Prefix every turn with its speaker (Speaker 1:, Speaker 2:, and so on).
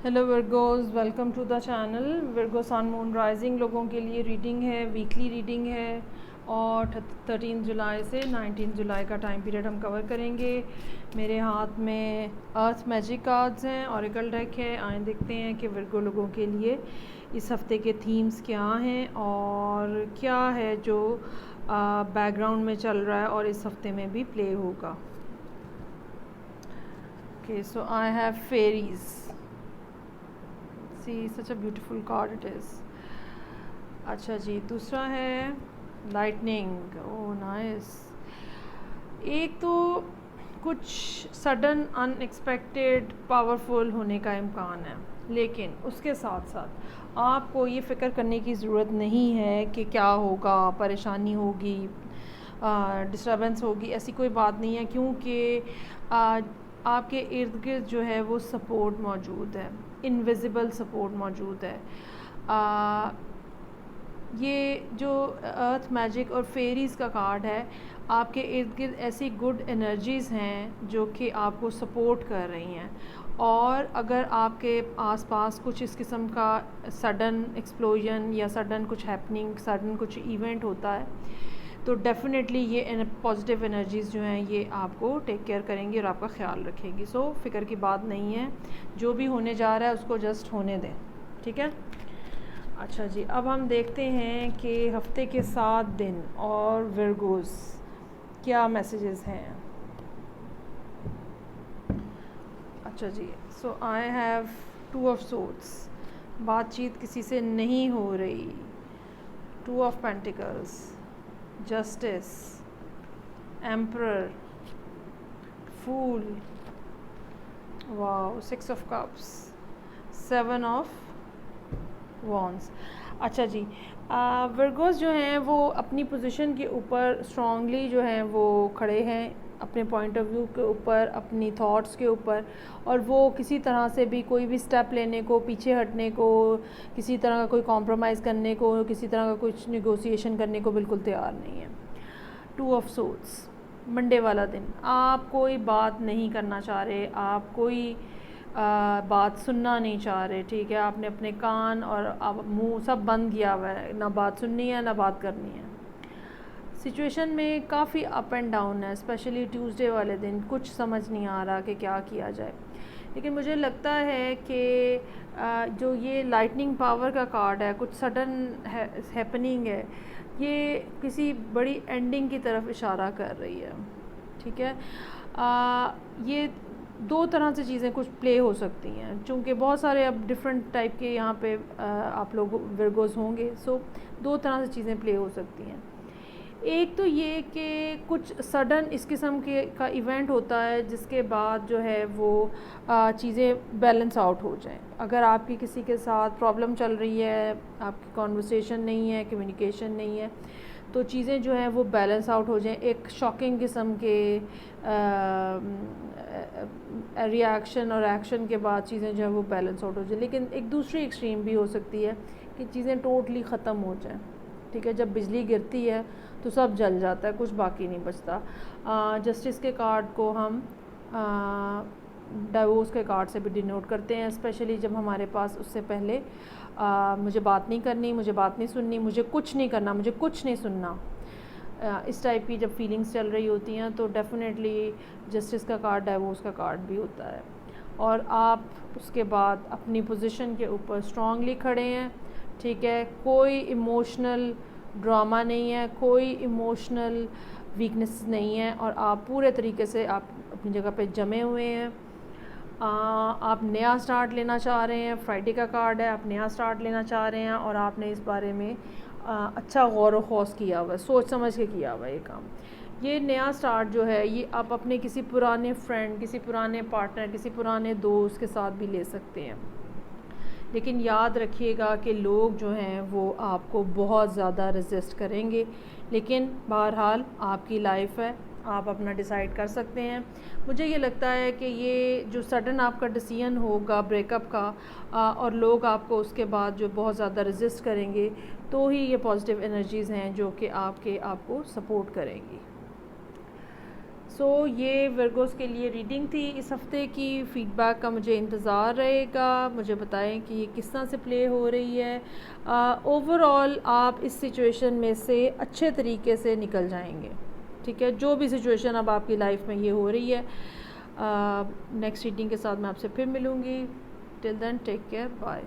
Speaker 1: Hello Virgos, welcome to the channel. Virgo sun moon rising लोगों के लिए reading है, वीकली रीडिंग है और 13 जुलाई से 19 जुलाई का टाइम पीरियड हम कवर करेंगे। मेरे हाथ में अर्थ मैजिक कार्ड्स हैं, ऑरिकल डेक है। आए देखते हैं कि वर्गो लोगों के लिए इस हफ्ते के थीम्स क्या हैं और क्या है जो बैकग्राउंड में चल रहा है और इस हफ्ते में भी प्ले होगा। Okay, so I have ferries. See, such a beautiful card it is. अच्छा जी, दूसरा है लाइटनिंग। Oh nice. एक तो कुछ सडन अनएक्सपेक्टेड पावरफुल होने का इम्कान है, लेकिन उसके साथ साथ आपको ये फ़िक्र करने की ज़रूरत नहीं है कि क्या होगा, परेशानी होगी, डिस्टर्बेंस होगी। ऐसी कोई बात नहीं है, क्योंकि आपके इर्द गिर्द जो है वो सपोर्ट मौजूद है, इनविजिबल सपोर्ट मौजूद है। ये जो अर्थ मैजिक और फेरीज़ का कार्ड है, आपके इर्द गिर्द ऐसी गुड एनर्जीज़ हैं जो कि आपको सपोर्ट कर रही हैं। और अगर आपके आसपास कुछ इस किस्म का सडन एक्सप्लोजन या सडन कुछ हैपनिंग, सडन कुछ इवेंट होता है, तो डेफ़िनेटली ये पॉजिटिव एनर्जीज़ जो हैं ये आपको टेक केयर करेंगी और आपका ख्याल रखेंगी। सो फ़िक्र की बात नहीं है, जो भी होने जा रहा है उसको जस्ट होने दें, ठीक है। अच्छा जी, अब हम देखते हैं कि हफ्ते के 7 दिन और वर्गोस क्या मैसेजेस हैं। अच्छा जी, so I have 2 of swords. बातचीत किसी से नहीं हो रही। 2 of pentacles, justice, emperor, fool, wow, 6 of cups, 7 of wands. अच्छा जी, वर्गोस जो हैं वो अपनी पोजीशन के ऊपर स्ट्रांगली जो हैं वो खड़े हैं, अपने पॉइंट ऑफ व्यू के ऊपर, अपनी थॉट्स के ऊपर, और वो किसी तरह से भी कोई भी स्टेप लेने को, पीछे हटने को, किसी तरह का कोई कॉम्प्रोमाइज़ करने को, किसी तरह का कुछ नेगोशिएशन करने को बिल्कुल तैयार नहीं है। 2 ऑफ सोर्ड्स, मंडे वाला दिन, आप कोई बात नहीं करना चाह रहे, आप कोई बात सुनना नहीं चाह रहे, ठीक है। आपने अपने कान और मुंह सब बंद किया हुआ है, ना बात सुननी है ना बात करनी है। सिचुएशन में काफ़ी अप एंड डाउन है, स्पेशली ट्यूसडे वाले दिन कुछ समझ नहीं आ रहा कि क्या किया जाए। लेकिन मुझे लगता है कि जो ये लाइटनिंग पावर का कार्ड है, कुछ सडन हैपनिंग है, ये किसी बड़ी एंडिंग की तरफ इशारा कर रही है, ठीक है। ये 2 तरह से चीज़ें कुछ प्ले हो सकती हैं, चूँकि बहुत सारे अब डिफरेंट टाइप के यहाँ पे आप लोग वर्गोस होंगे। सो 2 तरह से चीज़ें प्ले हो सकती हैं। एक तो ये कि कुछ सडन इस किस्म के का इवेंट होता है जिसके बाद जो है वो चीज़ें बैलेंस आउट हो जाएं। अगर आपकी किसी के साथ प्रॉब्लम चल रही है, आपकी कॉन्वर्सेशन नहीं है, कम्युनिकेशन नहीं है, तो चीज़ें जो हैं वो बैलेंस आउट हो जाएं। एक शॉकिंग किस्म के रिएक्शन और एक्शन के बाद चीज़ें जो है वो बैलेंस आउट हो जाए। लेकिन एक दूसरी एक्सट्रीम भी हो सकती है कि चीज़ें टोटली ख़त्म हो जाएं, ठीक है। जब बिजली गिरती है तो सब जल जाता है, कुछ बाकी नहीं बचता। जस्टिस के कार्ड को हम डाइवोर्स के कार्ड से भी डिनोट करते हैं, स्पेशली जब हमारे पास उससे पहले मुझे बात नहीं करनी, मुझे बात नहीं सुननी, मुझे कुछ नहीं करना, मुझे कुछ नहीं सुनना, इस टाइप की जब फीलिंग्स चल रही होती हैं तो डेफ़िनेटली जस्टिस का कार्ड डाइवोर्स का कार्ड भी होता है। और आप उसके बाद अपनी पोजीशन के ऊपर स्ट्रांगली खड़े हैं, ठीक है। कोई इमोशनल ड्रामा नहीं है, कोई इमोशनल वीकनेस नहीं है, और आप पूरे तरीके से आप अपनी जगह पे जमे हुए हैं। आप नया स्टार्ट लेना चाह रहे हैं, फ्राइडे का कार्ड है, आप नया स्टार्ट लेना चाह रहे हैं और आपने इस बारे में अच्छा गौर व खौस किया हुआ है, सोच समझ के किया हुआ है ये काम। ये नया स्टार्ट जो है ये आप अपने किसी पुराने फ्रेंड, किसी पुराने पार्टनर, किसी पुराने दोस्त के साथ भी ले सकते हैं। लेकिन याद रखिएगा कि लोग जो हैं वो आपको बहुत ज़्यादा रेजिस्ट करेंगे, लेकिन बहरहाल आपकी लाइफ है, आप अपना डिसाइड कर सकते हैं। मुझे ये लगता है कि ये जो सडन आपका डिसीजन होगा ब्रेकअप का, और लोग आपको उसके बाद जो बहुत ज़्यादा रेजिस्ट करेंगे, तो ही ये पॉजिटिव एनर्जीज़ हैं जो कि आपको सपोर्ट करेंगी। ये वर्गोस के लिए रीडिंग थी। इस हफ़्ते की फ़ीडबैक का मुझे इंतज़ार रहेगा। मुझे बताएं कि ये किस तरह से प्ले हो रही है। ओवरऑल आप इस सिचुएशन में से अच्छे तरीके से निकल जाएंगे, ठीक है, जो भी सिचुएशन अब आपकी लाइफ में ये हो रही है। नेक्स्ट रीडिंग के साथ मैं आपसे फिर मिलूँगी। Till then take care, bye.